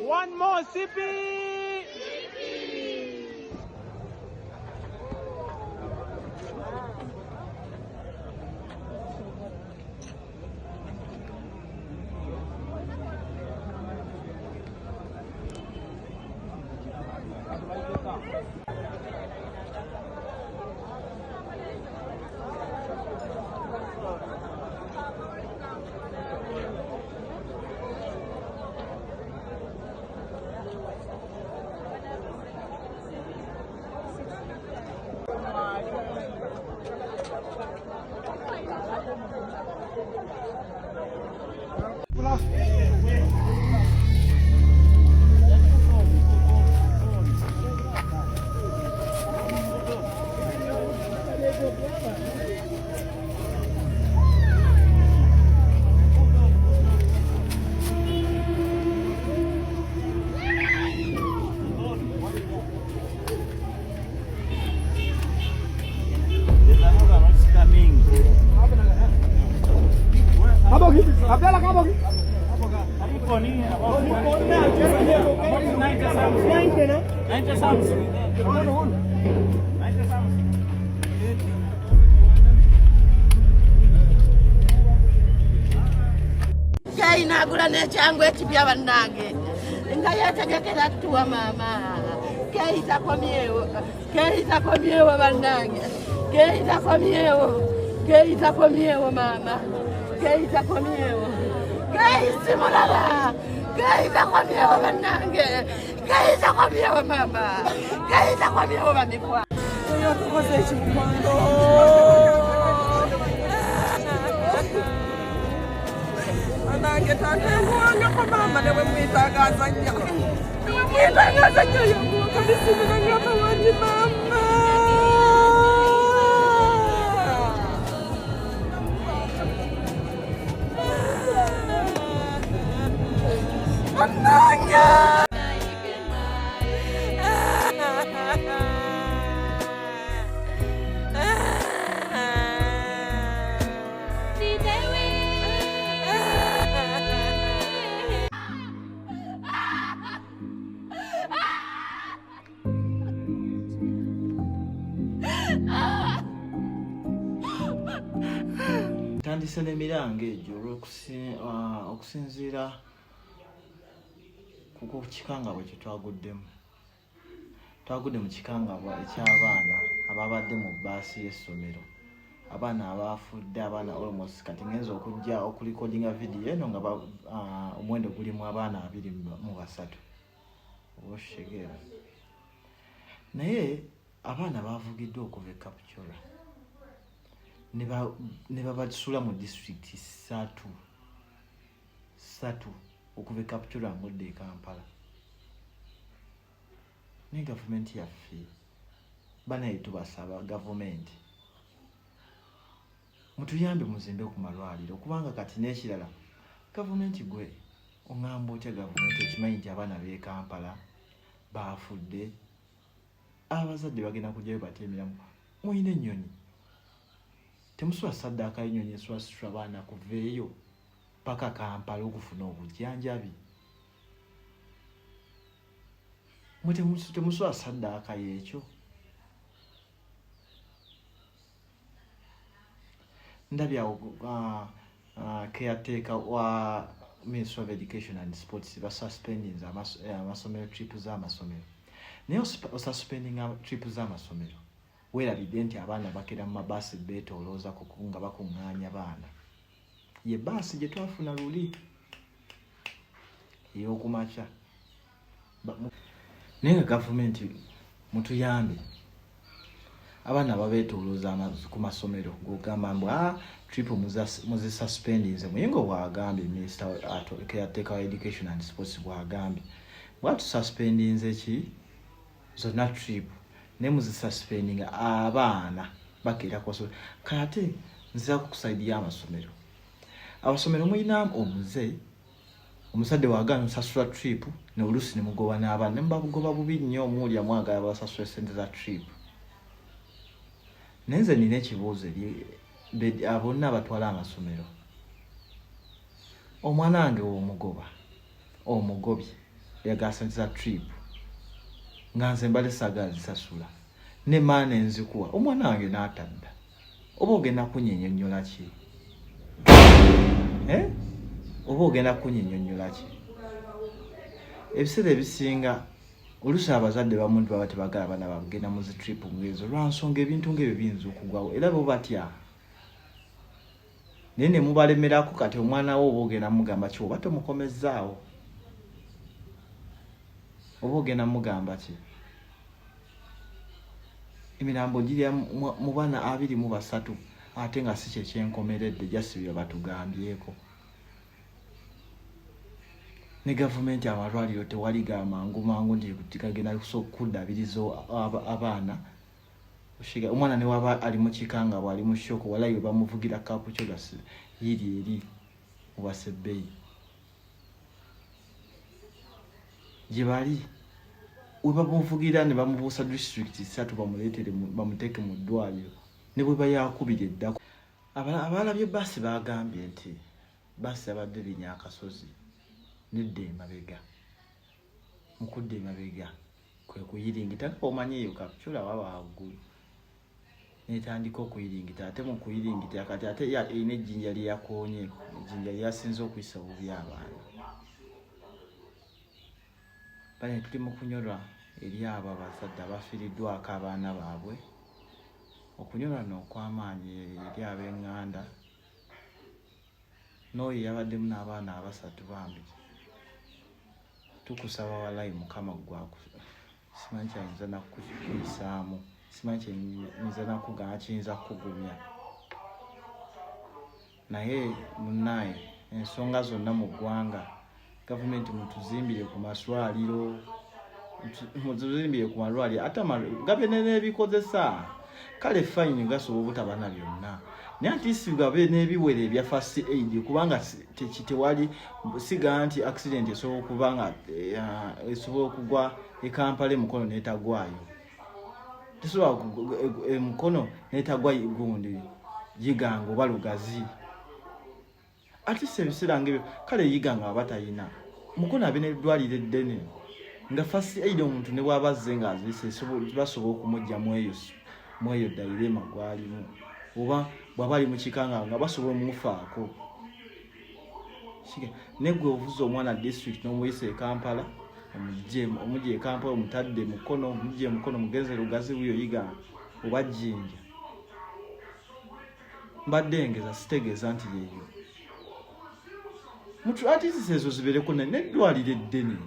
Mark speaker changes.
Speaker 1: One more, Sippy!
Speaker 2: Nagula nechangu ekibya bannange nga yategekera tuwa mama keita komyewo bannange keita komyewo mama keita komyewo keisi mulala keita komyewo bannange keita komyewo mama keita komyewo bamikwa oyo tukoze ekikwando nange tanewanga kwa mama newe mwitagaza nnyo yomuka bisimira ngamba wangi mama ananga
Speaker 3: tandise n'emirango egyo okusinziira ku kikangabwa kye twaguddemu mu kikangabwa eky'abaana ababadde mu bbaasi y'essomero, abaana abafudde, abaana almost kati ngenza okujja okulikodinga vidiyo eno nga omuwendo gulimu abaana 23 oboshegeera, naye abaana bavugiddwa okuva e Kapchorwa ne babasula mu district 3 okuva e Kapchorwa ng'odda e Kampala. Ne gavumenti yaffe banaye tubasaba gavumenti mutuyambe muzimbe ku malwaliro, kubanga kati n'ekirala gavumenti gwe oŋŋamba otya gavumenti ekimanyi nti abaana b'e Kampala baafudde, abazadde bagenda kujjayo bateemeramu, muyina ennyonyi temusula saddaaka y'ennyonyi eswasitula abaana kuva eyo paka Kampala okufuna obujjanjabi, temusula saddaaka y'ekyo. Ndabya caretaker wa Ministry of Education and Sports basuspending amasomero trip z'amasomero, naye osuspendinga trip z'amasomero weerabidde nti abaana bakera mu mabaasi beetoolooza nga bakuŋŋaanya baana. Ye baasi gye twafuna luli ey'okumakya, naye nga gavumenti mutuyambe abaana babeetoolooza ku masomero ng'ogamba mbu trip muzisuspendinze. Muyingo bw'agambye Minister Caretaker wa Education and Sports bw'agambye bwatususpendinze ki zonna trip ne muzisuspendinga abaana bakeera ku masomero. Kate nzira kukusaidia amasomero, abasomero muyina omuzadde wagana nsasula trip ne oluusi ne mugoba n'abaana ne mubagoba bubi nnyo, omuwulira mwagala basasula ssente za trip. Naye nze nina ekibuuzo eri bonna abatwala amasomero, omwana wange omugobye yagasantiza trip nga nze mbale saga zisasula ne maana enzikuwa omwana wange n'atadda oba ogenda kunyenyonnyola ki oba ogenda kunyenyonnyola ki ebiseera ebisinga oluusi abazadde bamuntu baba tebagala abaana bagenda mu zi trip ngezo lwansonga ebintu ng'ebyo biyinza okugwawo era bo batya naye ne mubalemerako kati omwana wo oba ogenda mugamba ki oba tomukomezzaawo oba ogenda mugamba ki emirambo girya mu baana 23 ate nga si kyekyenkomeredde jasibya batugambyeko ne gavumenti amalwaliro tewali gamangu nti kagenda kuddabiriza abaana oshiga omwana ne waba ali mu kikanga bwali mu shoko walayo bamuvugira kapu kyo gasi eri mubasebbeyi gye bali we bamuvugira ne bamubuusa district 3 bamuleetere bamuteeke mu ddwaliro ne bwe bayakubira eddako abalabye basi bagambye nti basi abadde linya akasozi nedde emabega mukudde emabega kwe kuyiringita omanyeeyo kapchula waba waggulu netandika okuyiringita ate mu kuyiringita kati ate ine ejjinja lyakonye ejjinja lyasinze okuyisa bubi abaana bane tuli mu kunyolwa eri abo abazadde abafiiriddwako abaana baabwe okunyolwa n'okwamaanyi eri ab'eŋŋanda n'oyo yabaddemu n'abaana 3 bambi tukusaba walayi mukama gwaku simanyi kyayinza nakukuyisaamu simanyi kyayinza nakugamba kiyinza kukugumya naye munnaye ensonga zonna mu ggwanga gavumenti mutuzimbire ku maswaliro mutuzimbire ku malwaliro ate gabe n'ebikozesa kale fayini gasobola obutabana byonna naye ati si gabe n'ebiwere ebya first aid kubanga tewali siga nti accident esobola okuba nga esobola okugwa ekampala emukono n'etagwayo tesobola emukono n'etagwa gundi yiganga oba lugazi ate se ebiseera ng'ebyo kale yiganga abatayina mukono abe n'eddwaliro eddene nga first aid omuntu ne bw'aba azze nga azise basobola okumujja mu eyo dayirema gwalimu oba bw'aba ali mu kikanga nga basobola omumufaako negwe ovuza omwana district n'omuyisa e Kampala omugye e Kampala omutadde mukono omugye mukono mugenze lugazi wiyo yiga oba jjinja mbadde ngeza sitegeeza nti yeyo mutu atisi ezo zibereko n'eddwaliro eddene